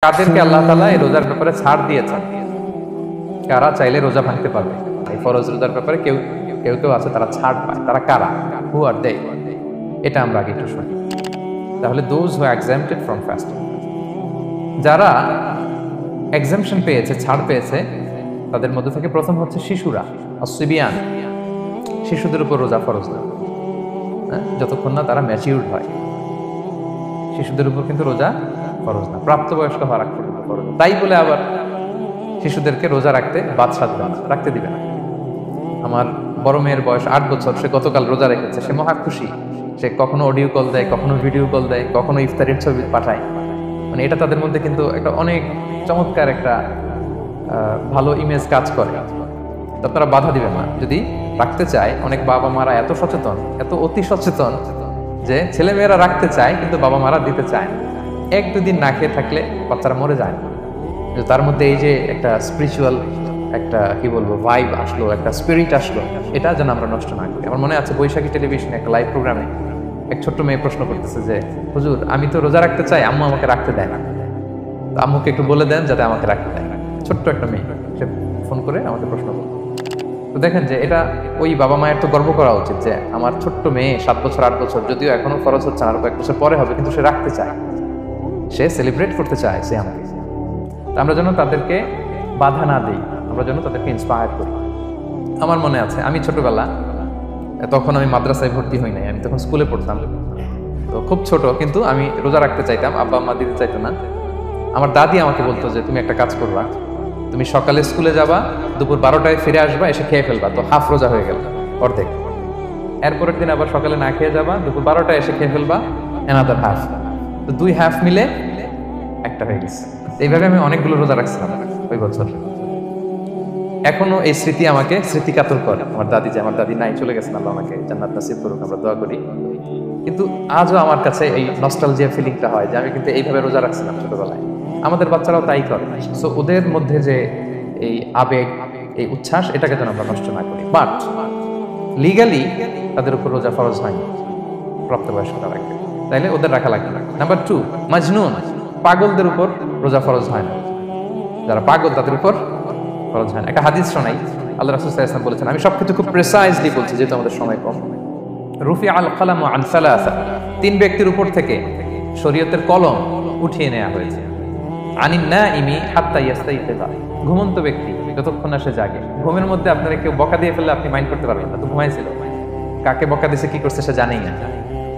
কাদেরকে আল্লাহ তাআলা এই রোজার ব্যাপারে ছাড় দিয়েছেন, কারা চাইলে রোজা ভাঙতে পারবে। এই ফরজ রোজার ব্যাপারে কেউ কেউ কেউ আছে তারা ছাড় পায়, তারা কারা, হু আর দে, এটা আমরা আগে একটু শুনি। তাহলে দোজ হু এক্সাম্পটেড ফ্রম ফাস্টিং, যারা এক্সাম্পশন পেয়েছে, ছাড় পেয়েছে, তাদের মধ্যে থেকে প্রথম হচ্ছে শিশুরা, আসিবিয়ান, শিশুদের উপর রোজা ফরজ না, যতক্ষণ না তারা ম্যাচিউরড হয়। শিশুদের উপর কিন্তু রোজা ফরজ না, প্রাপ্তবয়স্ক হওয়া রাখতে ফরজ। তাই বলে আবার শিশুদেরকে রোজা রাখতে বাদ সাধবে না, রাখতে দিবে না। আমার বড় মেয়ের বয়স 8 বছর, সে গতকাল রোজা রেখেছে, সে মহা খুশি। সে কখনো অডিও কল দেয়, কখনো ভিডিও কল দেয়, কখনো ইফতারের ছবি পাঠায়। মানে এটা তাদের মধ্যে কিন্তু একটা অনেক চমৎকার একটা ভালো ইমেজ কাজ করে। তো আপনারা বাধা দিবেন না যদি রাখতে চায়। অনেক বাবা মারা এত সচেতন, এত অতি সচেতন যে ছেলে মেয়েরা রাখতে চায় কিন্তু বাবা মারা দিতে চায় না। 1-2 দিন না খেয়ে থাকলে বাচ্চারা মরে যায় না। তার মধ্যে এই যে একটা স্পিরিচুয়াল একটা কি বলবো ভাইব আসলো, একটা স্পিরিট আসলো, এটা যেন আমরা নষ্ট না করি। আমার মনে আছে বৈশাখী টেলিভিশনে একটা লাইভ প্রোগ্রামে এক ছোট্ট মেয়ে প্রশ্ন করতেছে যে, হুজুর আমি তো রোজা রাখতে চাই, আম্মু আমাকে রাখতে দেয় না, তো আম্মুকে একটু বলে দেন যাতে আমাকে রাখতে দেয়। ছোট্ট একটা মেয়ে, সে ফোন করে আমাকে প্রশ্ন করলো। তো দেখেন যে এটা ওই বাবা মায়ের তো গর্ব করা উচিত যে আমার ছোট্ট মেয়ে 7 বছর 8 বছর, যদিও এখনো ফরজ হচ্ছে না, আরো কয়েক বছর পরে হবে, কিন্তু সে রাখতে চায়, সে সেলিব্রেট করতে চায় সে আমাকে। আমরা যেন তাদেরকে বাধা না দিই, আমরা যেন তাদেরকে ইন্সপায়ার করি। আমার মনে আছে আমি ছোটবেলা, তখন আমি মাদ্রাসায় ভর্তি হই নাই, আমি তখন স্কুলে পড়তাম, তো খুব ছোট, কিন্তু আমি রোজা রাখতে চাইতাম, আব্বা আম্মা দিতে চাইতো না। আমার দাদি আমাকে বলতো যে তুমি একটা কাজ করবা, তুমি সকালে স্কুলে যাবা, দুপুর 12টায় ফিরে আসবা, এসে খেয়ে ফেলবা, তো হাফ রোজা হয়ে গেল, অর্ধেক। এরপরের দিন আবার সকালে না খেয়ে যাবা, দুপুর 12টায় এসে খেয়ে ফেলবা, অ্যানাদার হাফ, তো 2 হাফ মিলে একটা হয়ে গেছে। এইভাবে আমি অনেকগুলো রোজা রাখছিলাম ওই বছর। এখনো এই স্মৃতি আমাকে স্মৃতিকাতর করে। আমার দাদি, যে আমার দাদি নাই, চলে গেছেন, আল্লাহ আমাকে জান্নাত নসিব করুক, আমরা দোয়া করি। কিন্তু আজও আমার কাছে এই নস্টালজিয়া ফিলিংটা হয় যে আমি কিন্তু এইভাবে রোজা রাখছিলাম ছোটবেলায়। আমাদের বাচ্চারাও তাই করে। সো ওদের মধ্যে যে এই আবেগ, এই উচ্ছ্বাস, এটাকে যেন আমরা নষ্ট না করি। বাট লিগালি তাদের উপর রোজা ফরজ হয়নি, প্রাপ্তবয়স্করা রাখবে, তাইলে ওদের রাখা লাগবে না। নাম্বার 2, মাজনুন, পাগলদের উপর রোজা ফরজ হয় না। যারা পাগল তাদের উপর ফরজ হয় না। একটা হাদিস শোনাই, আল্লাহ রাসূল সাল্লাল্লাহু আলাইহি ওয়াসাল্লাম বলেছেন, আমি সবকিছু খুব প্রিসাইজলি বলছি যেহেতু আমাদের সময় কম। রুফি আল কালামু আন সালাসা, 3 ব্যক্তির উপর থেকে শরীয়তের কলম উঠিয়ে নেওয়া হয়েছে। আনিন নাইমি হাত্তা ইয়াস্তাইকিযা, ঘুমন্ত ব্যক্তি যতক্ষণ না সে জাগে। ঘুমের মধ্যে আপনারা কেউ বকা দিয়ে ফেললে আপনি মাইন্ড করতে পারবেন না, তো ঘুমাইছিল, কাকে বকা দিয়েছে কি করছে সে জানেই না।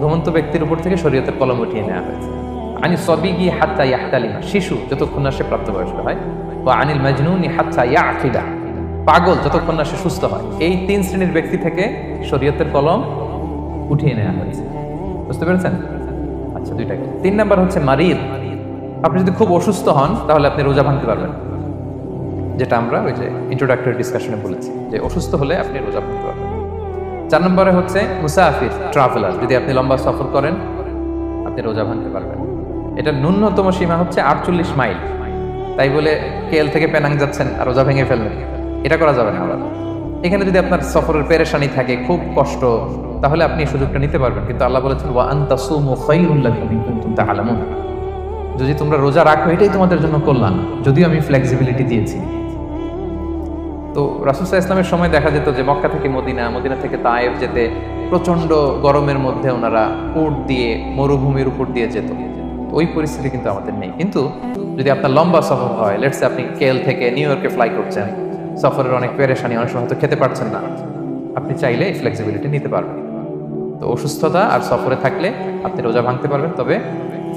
ঘুমন্ত ব্যক্তির উপর থেকে শরীয়তের কলম উঠিয়ে নেওয়া হয়েছে। আনি সবিগি হাত্তা ইয়াহতালিমা, শিশু যতক্ষণ না সে প্রাপ্তবয়স্ক হয়। ওয়া আনিল মাজনুনি হাত্তা ইয়াকিলা, পাগল যতক্ষণ না সে সুস্থ হয়। এই 3 শ্রেণীর ব্যক্তি থেকে শরীয়তের কলম উঠিয়ে নেওয়া হয়েছে। বুঝতে পেরেছেন? আচ্ছা, 2টা। 3 নাম্বার হচ্ছে মারিদ, আপনি যদি খুব অসুস্থ হন তাহলে আপনি রোজা ভাঙতে পারবেন, যেটা আমরা ওই যে ইন্ট্রোডাক্টরি ডিসকাশনে বলেছি যে অসুস্থ হলে আপনি রোজা ভাঙতে পারবেন। 4 নম্বরে হচ্ছে মুসাফির, ট্রাভেলার, যদি আপনি লম্বা সফর করেন আপনি রোজা ভাঙতে পারবেন। এটা ন্যূনতম সীমা হচ্ছে 48 মাইল। তাই বলে কেএল থেকে পেনাং যাচ্ছেন আর রোজা ভেঙে ফেলবেন, এটা করা যাবে না। আবার এখানে যদি আপনার সফরের পেরেশানি থাকে, খুব কষ্ট, তাহলে আপনি এই সুযোগটা নিতে পারবেন। কিন্তু আল্লাহ বলেছেন ওয়া আন তাসুমু খায়রুল লাকুম ইন কুনতুম তা'লামুন, যদি তোমরা রোজা রাখো এটাই তোমাদের জন্য কল্যাণ, যদিও আমি ফ্লেক্সিবিলিটি দিয়েছি। তো রাসূল সাল্লাল্লাহু আলাইহি ওয়াসাল্লামের সময় দেখা যেত যে মক্কা থেকে মদিনা, মদিনা থেকে তায়েফ যেতে প্রচন্ড গরমের মধ্যে ওনারা উট দিয়ে মরুভূমির উপর দিয়ে যেত। ওই পরিস্থিতি কিন্তু আমাদের নেই। কিন্তু যদি আপনার লম্বা সফর হয়, লেটস সে আপনি কেএল থেকে নিউ ইয়র্কে ফ্লাই করছেন, সফরের অনেক পেরেশানি, অনেক সময় হয়তো খেতে পারছেন না, আপনি চাইলে এই ফ্লেক্সিবিলিটি নিতে পারবেন। তো অসুস্থতা আর সফরে থাকলে আপনি রোজা ভাঙতে পারবেন, তবে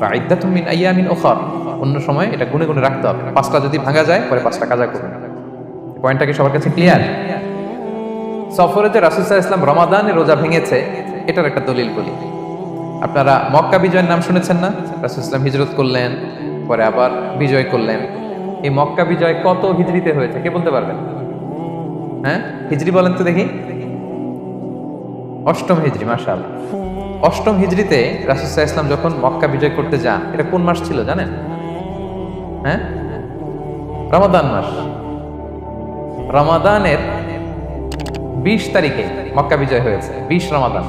ফাইদ্দাতুম মিন আইয়ামিন উখর, অন্য সময় এটা গুনে গুনে রাখতে হবে। 5টা যদি ভাঙা যায় পরে 5টা কাজা করবেন। পয়েন্টটা কি সবার কাছে ক্লিয়ার? সফরে যে রাসূল সাল্লাল্লাহু আলাইহি ওয়াসাল্লাম রমাদানে রোজা ভেঙেছে, এটার একটা দলিল বলি। আপনারা মক্কা বিজয়ের নাম শুনেছেন না? রাসূল সাল্লাল্লাহু আলাইহি ওয়াসাল্লাম হিজরত করলেন, পরে আবার বিজয় করলেন। এই মক্কা বিজয় কত হিজরিতে হয়েছে কে বলতে পারবেন? হ্যাঁ, হিজরি বলেন তো দেখি। 8ম হিজরি, মাশাআল্লাহ। 8ম হিজরিতে রাসূল সাল্লাল্লাহু আলাইহি ওয়াসাল্লাম যখন মক্কা বিজয় করতে যান, এটা কোন মাস ছিল জানেন? হ্যাঁ, রমাদান মাস। রমাদানের 20 তারিখে মক্কা বিজয় হয়েছে, 20 রমাদান।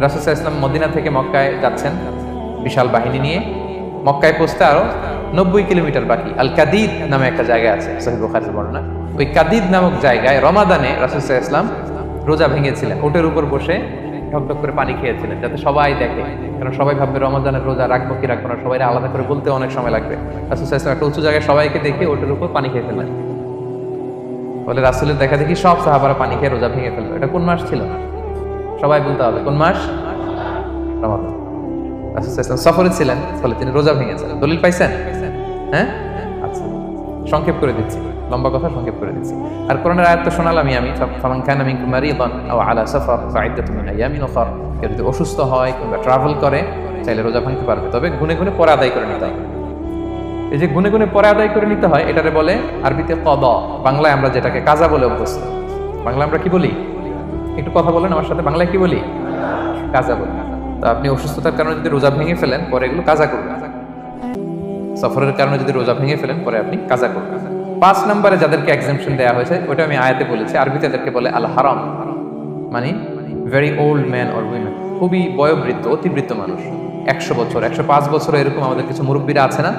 রাসূল সাল্লাল্লাহু আলাইহি ওয়াসাল্লাম মদিনা থেকে মক্কায় যাচ্ছেন বিশাল বাহিনী নিয়ে। মক্কায় পৌঁছতে আরো 90 কিলোমিটার বাকি। আল কাদিদ নামে একটা জায়গা আছে সহিহ বুখারীর বর্ণনা। ওই কাদিদ নামক জায়গায় রমাদানে রাসূল সাল্লাল্লাহু আলাইহি ওয়াসাল্লাম রোজা ভেঙেছিলেন, ওটের উপর বসে ঢকঢক করে পানি খেয়েছিলেন যাতে সবাই দেখে, কারণ সবাই ভাববে রমাদানের রোজা রাখবো কি রাখবো না, সবাই আলাদা করে বলতে অনেক সময় লাগবে। রাসূল সাল্লাল্লাহু আলাইহি ওয়াসাল্লাম একটা উঁচু জায়গায় সবাইকে দেখে ওটের উপর পানি খেয়ে ফেললেন। বলে রাসূলের দেখা দেখি সব সাহাবারা পানি খেয়ে রোজা ভেঙে ফেললো। এটা কোন মাস ছিল? সবাই বলতে হবে কোন মাস? রমাদান। রাসূল সাল্লাল্লাহু আলাইহি ওয়াসাল্লাম সফরে ছিলেন, ফলে তিনি রোজা ভেঙেছিলেন। দলিল পাইছেন? হ্যাঁ, আচ্ছা, সংক্ষেপ করে দিচ্ছি, লম্বা কথা সংক্ষেপ করে দিচ্ছি। আর কোরআনের আয়াত তো শোনালামই আমি, ফামান কানা মিনকুম মারিদান আও আলা সাফার ফাইদ্দাতুম মিন আইয়ামিন উখর। কেউ যদি অসুস্থ হয় কিংবা ট্রাভেল করে চাইলে রোজা ভাঙতে পারবে, তবে গুনে গুনে পরে আদায় করে নিতে হবে। এই যে গুনে গুনে পরে আদায় করে নিতে হয়, এটারে বলে আরবিতে কদা, বাংলায় আমরা যেটাকে কাজা বলে অভ্যস্ত। বাংলা আমরা কি বলি? একটু কথা বলেন আমার সাথে, বাংলায় কি বলি? কাজা বলি। তো আপনি অসুস্থতার কারণে যদি রোজা ভেঙে ফেলেন, পরে এগুলো কাজা করবেন। সফরের কারণে যদি রোজা ভেঙে ফেলেন, পরে আপনি কাজা করবেন। 5 নম্বরে যাদেরকে এক্সাম্পশন দেওয়া হয়েছে ওটা আমি আয়াতে বলেছি, আরবিতে তাদেরকে বলে আল হারাম, মানে very old man or women, খুবই বয়োবৃদ্ধ, অতিবৃদ্ধ মানুষ, 100 বছর 105 বছর এরকম আমাদের কিছু মুরব্বীরা আছে না,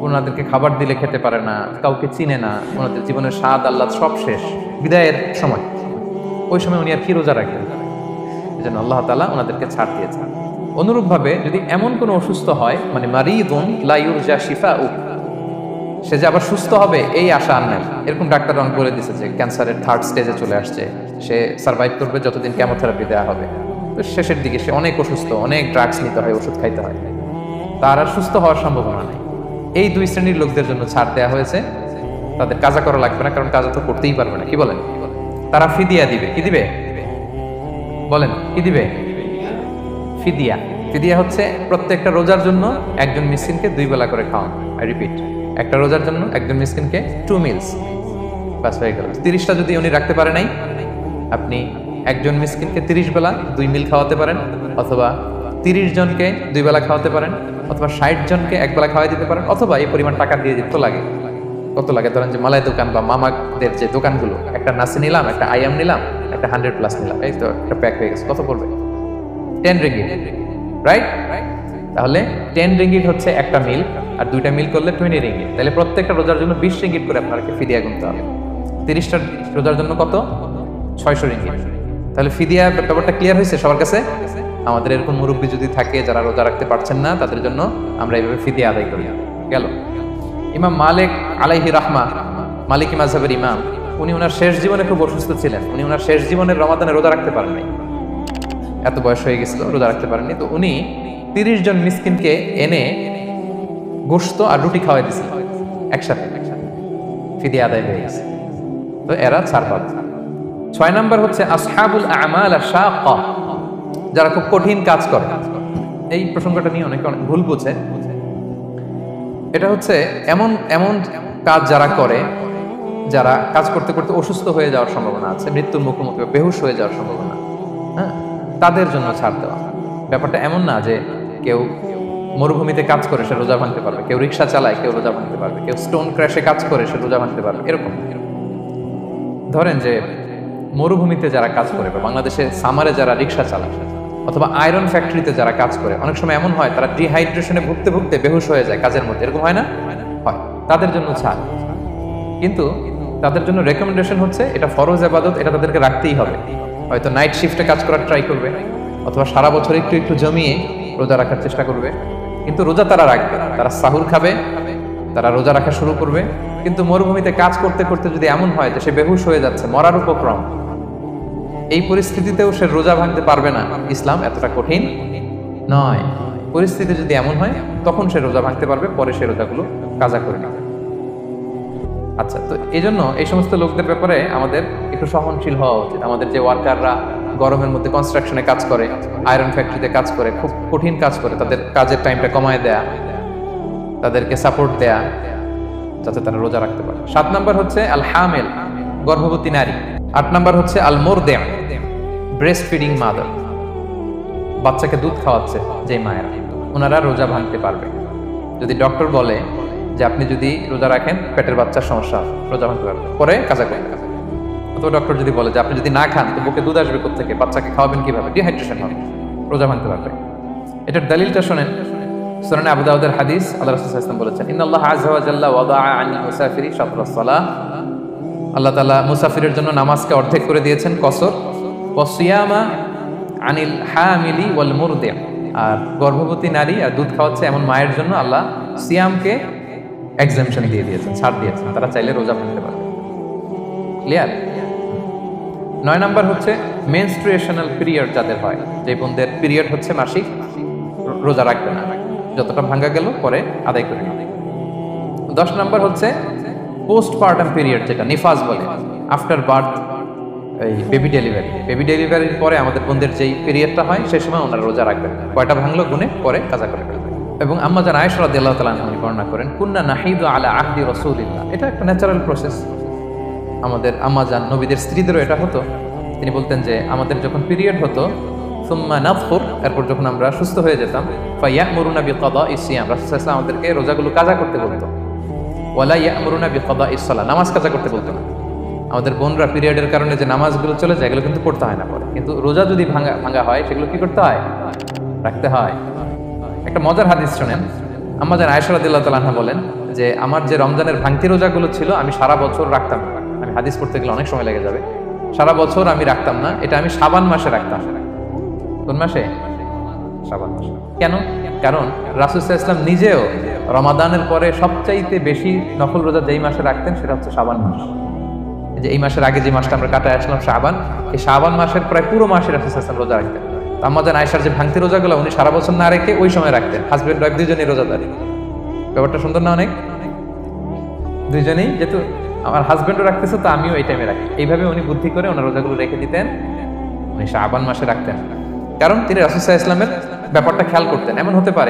ওনাদেরকে খাবার দিলে খেতে পারে না, কাউকে চিনে না, ওনাদের জীবনের স্বাদ আল্লাহ সব শেষ, বিদায়ের সময়, ওই সময় উনি আর কি রোজা রাখবেন? এই জন্য আল্লাহ তাআলা ওনাদেরকে ছাড় দিয়েছেন। অনুরূপভাবে যদি এমন কোনো অসুস্থ হয়, মানে মারিদুন লা ইউরজা শিফাউ, সে যে আবার সুস্থ হবে এই আশা আর নাই, এরকম ডাক্তার অনেক বলে দিয়েছে যে ক্যান্সারের 3rd স্টেজে চলে আসছে, সে সার্ভাইভ করবে যতদিন কেমোথেরাপি দেওয়া হবে, তো শেষের দিকে সে অনেক অসুস্থ, অনেক ড্রাগস নিতে হয়, ওষুধ খাইতে হয়, তার আর সুস্থ হওয়ার সম্ভাবনা নেই। এই 2 শ্রেণীর লোকদের জন্য ছাড় দেওয়া হয়েছে, তাদের কাজা করা লাগবে না, কারণ কাজা তো করতেই পারবে না। কি বলেন? তারা ফিদিয়া দিবে। কি দিবে বলেন? কি দিবে? ফিদিয়া। ফিদিয়া হচ্ছে প্রত্যেকটা রোজার জন্য একজন মিসকিনকে 2 বেলা করে খাওয়ানো। আই রিপিট, একটা রোজার জন্য একজন মিসকিনকে 2 মিলস, বাস হয়ে গেল। 30টা যদি উনি রাখতে পারে নাই, আপনি একজন মিসকিনকে 30 বেলা 2 মিল খাওয়াতে পারেন, অথবা 30 জনকে 2 বেলা খাওয়াতে পারেন, অথবা 60 জনকে 1 বেলা খাওয়াই দিতে পারেন, অথবা এই পরিমাণ টাকা দিয়ে দিতে লাগে। কত লাগে? ধরেন যে মালাই দোকান বা মামাদের যে দোকানগুলো, একটা নাসি নিলাম, একটা আইয়াম নিলাম, একটা 100+ নিলাম, এই তো একটা প্যাক হয়ে গেছে। কত পড়বে? 10 রিঙ্গিট, রাইট? তাহলে 10 রিঙ্গিট হচ্ছে একটা মিল, আর 2টা মিল করলে 20 রিঙ্গিট। তাহলে প্রত্যেকটা রোজার জন্য 20 রিঙ্গিট করে আপনাকে ফিদিয়া গুনতে হবে। 30টা রোজার জন্য কত? 600 রিঙ্গিট। তাহলে ফিদিয়া ব্যাপারটা ক্লিয়ার হয়েছে সবার কাছে? আমাদের এরকম মুরব্বী যদি থাকে যারা রোজা রাখতে পারছেন না, তাদের জন্য আমরা এইভাবে ফিদিয়া আদায় করি। গেল। ইমাম মালিক আলাইহি রাহমা, মালিকি মাযহাবের ইমাম, উনি ওনার শেষ জীবনে খুব অসুস্থ ছিলেন। উনি ওনার শেষ জীবনের রমাদানে রোজা রাখতে পারেন নাই, এত বয়স হয়ে গেছিল, রোজা রাখতে পারেননি। তো উনি 30 জন মিসকিনকে এনে গোশত আর রুটি খাওয়াই দিয়েছিল একসাথে, ফিদিয়া আদায় হয়ে গেছে। তো এরা ছাড় পাবে। 6 নম্বর হচ্ছে আসহাবুল আমাল আশ-শাক্কা, যারা খুব কঠিন কাজ করে। এই প্রসঙ্গটা নিয়ে অনেকে অনেক ভুল বুঝে। এটা হচ্ছে এমন এমন কাজ যারা করে, যারা কাজ করতে করতে অসুস্থ হয়ে যাওয়ার সম্ভাবনা আছে, মৃত্যুর মুখোমুখি বেহুশ হয়ে যাওয়ার সম্ভাবনা, হ্যাঁ, তাদের জন্য ছাড় দেওয়া। ব্যাপারটা এমন না যে কেউ মরুভূমিতে কাজ করে সে রোজা ভাঙতে পারবে, কেউ রিক্সা চালায় কেউ রোজা ভাঙতে পারবে, কেউ স্টোন ক্র্যাশে কাজ করে সে রোজা ভাঙতে পারবে, এরকম। ধরেন যে মরুভূমিতে যারা কাজ করে, বা বাংলাদেশে সামারে যারা রিক্সা চালায়, অথবা আয়রন ফ্যাক্টরিতে যারা কাজ করে, অনেক সময় এমন হয় তারা ডিহাইড্রেশনে ভুগতে ভুগতে বেহুশ হয়ে যায় কাজের মধ্যে, এরকম হয় না? হয়। তাদের জন্য ছাড়, কিন্তু তাদের জন্য রেকমেন্ডেশন হচ্ছে এটা ফরজ ইবাদত, এটা তাদেরকে রাখতেই হবে। হয়তো নাইট শিফটে কাজ করার ট্রাই করবে, অথবা সারা বছর একটু একটু জমিয়ে রোজা রাখার চেষ্টা করবে, কিন্তু রোজা তারা রাখবে, তারা সাহুর খাবে, তারা রোজা রাখা শুরু করবে। কিন্তু মরুভূমিতে কাজ করতে করতে যদি এমন হয় যে সে বেহুশ হয়ে যাচ্ছে, মরার উপক্রম, এই পরিস্থিতিতেও সে রোজা ভাঙতে পারবে না। ইসলাম এতটা কঠিন নয়। পরিস্থিতি যদি এমন হয় তখন সে রোজা ভাঙতে পারবে, পরে সে রোজাগুলো কাজা করে নেবে। আচ্ছা, তো এই জন্য এই সমস্ত লোকদের ব্যাপারে আমাদের একটু সহনশীল হওয়া উচিত। আমাদের যে ওয়ার্কাররা গরমের মধ্যে কনস্ট্রাকশনে কাজ করে, আয়রন ফ্যাক্টরিতে কাজ করে, খুব কঠিন কাজ করে, তাদের কাজের টাইমটা কমায় দেয়া, তাদেরকে সাপোর্ট দেয়া, যাতে তারা রোজা রাখতে পারে। 7 নম্বর হচ্ছে আল হামিল, গর্ভবতী নারী। 8 নম্বর হচ্ছে আল মুরদি, ব্রেস্ট ফিডিং মাদার, বাচ্চাকে দুধ খাওয়াচ্ছে যে মায়েরা, ওনারা রোজা ভাঙতে পারবে। যদি ডক্টর বলে যে আপনি যদি রোজা রাখেন পেটের বাচ্চার সমস্যা, রোজা ভাঙতে পারবে, পরে কাজা করবে। অথবা ডক্টর যদি বলে যে আপনি যদি না খান তো বুকে দুধ আসবে কোত্থেকে, বাচ্চাকে খাওয়াবেন কিভাবে, ডিহাইড্রেশন হবে, রোজা ভাঙতে পারবে। এটার দলিলটা শোনেন। সুনানে আবু দাউদের হাদিস, আল্লাহ রাসূল সাল্লাল্লাহু আলাইহি ওয়াসাল্লাম বলেছেন, ইন্নাল্লাহা আযজা ওয়া জাল্লা ওয়াদাআ আনিল মুসাফিরি শাতরাস সালাহ, আল্লাহ তাআলা মুসাফিরের জন্য নামাজকে অর্ধেক করে দিয়েছেন কসর, ওয়া সিয়ামা আনিল হামিলি ওয়াল মুরদি, আর গর্ভবতী নারী আর দুধ খাওয়াচ্ছে এমন মায়ের জন্য আল্লাহ সিয়ামকে এক্সামশন দিয়ে দিয়েছেন, ছাড় দিয়েছেন, তারা চাইলে রোজা ভাঙতে পারবে। ক্লিয়ার? 9 নাম্বার হচ্ছে মেনস্ট্রুয়েশনাল পিরিয়ড যাদের হয়, যে বোনদের পিরিয়ড হচ্ছে মাসিক, রোজা রাখবে না, যতটা ভাঙা গেল পরে আদায় করে নেবে। 10 নাম্বার হচ্ছে পোস্টপার্টাম পিরিয়ড, যেটা নিফাস বলে, আফটার বার্থ, এই বেবি ডেলিভারির পরে আমাদের বোনদের যেই পিরিয়ডটা হয় সেই সময় ওনারা রোজা রাখবেন। কয়টা ভাঙলো গুনে পরে কাজা করে ফেলবে। এবং আম্মা জান আয়েশা রাদিয়াল্লাহু তাআলা আনহা বর্ণনা করেন, কুন্না নাহিদু আলা আহদি রাসূলিল্লাহ, এটা একটা ন্যাচারাল প্রসেস, আমাদের আম্মা জান নবীদের স্ত্রীদেরও এটা হতো। তিনি বলতেন যে আমাদের যখন পিরিয়ড হতো, সুম্মা নাতহুর, এরপর যখন আমরা সুস্থ হয়ে যেতাম, ফায়ামুরুনা বিকাদাইস সিয়াম, রাসূল সাল্লাল্লাহু আলাইহি ওয়াসাল্লাম আমাদেরকে রোজাগুলো কাজা করতে বলতো, ওয়ালা ইয়ামুরুনা বিকাদাইস সালাহ, নামাজ কাজা করতে বলতো না। আমাদের বোনরা পিরিয়ডের কারণে যে নামাজগুলো চলে যায় এগুলো কিন্তু পড়তে হয় না পরে, কিন্তু রোজা যদি ভাঙা হয় সেগুলো কি করতে হয়? রাখতে হয়। একটা মজার হাদিস শোনেন, আম্মা জান আয়েশা রাদিয়াল্লাহু তাআলা আনহা বলেন যে আমার যে রমজানের ভাঙতি রোজাগুলো ছিল আমি সারা বছর রাখতাম না, আমি হাদিস পড়তে গেলে অনেক সময় লেগে যাবে, সারা বছর আমি রাখতাম না, এটা আমি শাবান মাসে রাখতাম। কোন মাসে? শাবান মাসে। কেন? কারণ রাসূল সাল্লাল্লাহু আলাইহি ওয়াসাল্লাম নিজেও রমাদানের পরে সবচাইতে বেশি নফল রোজা যেই মাসে রাখতেন সেটা হচ্ছে শাবান মাস। যে এই মাসের আগে যে মাসটা আমরা কাটায় আসলাম শাবান, এই শাবান মাসের প্রায় পুরো মাসে রাসূল সাল্লাল্লাহু আলাইহি ওয়াসাল্লাম রোজা রাখতেন। আম্মা জান আয়েশার যে ভাঙতি রোজাগুলো উনি সারা বছর না রেখে ওই সময় রাখতেন। হাজবেন্ড ওয়াইফ দুজনেই রোজাদার। ব্যাপারটা সুন্দর না অনেক? দুইজনেই, যেহেতু আমার হাজবেন্ডও রাখতেছে তো আমিও এই টাইমে রাখি, এইভাবে উনি বুদ্ধি করে ওনার রোজাগুলো রেখে দিতেন, উনি শাবান মাসে রাখতেন, কারণ তিনি রাসূল সাল্লাল্লাহু আলাইহি ওয়াসাল্লামের ব্যাপারটা খেয়াল করতেন। এমন হতে পারে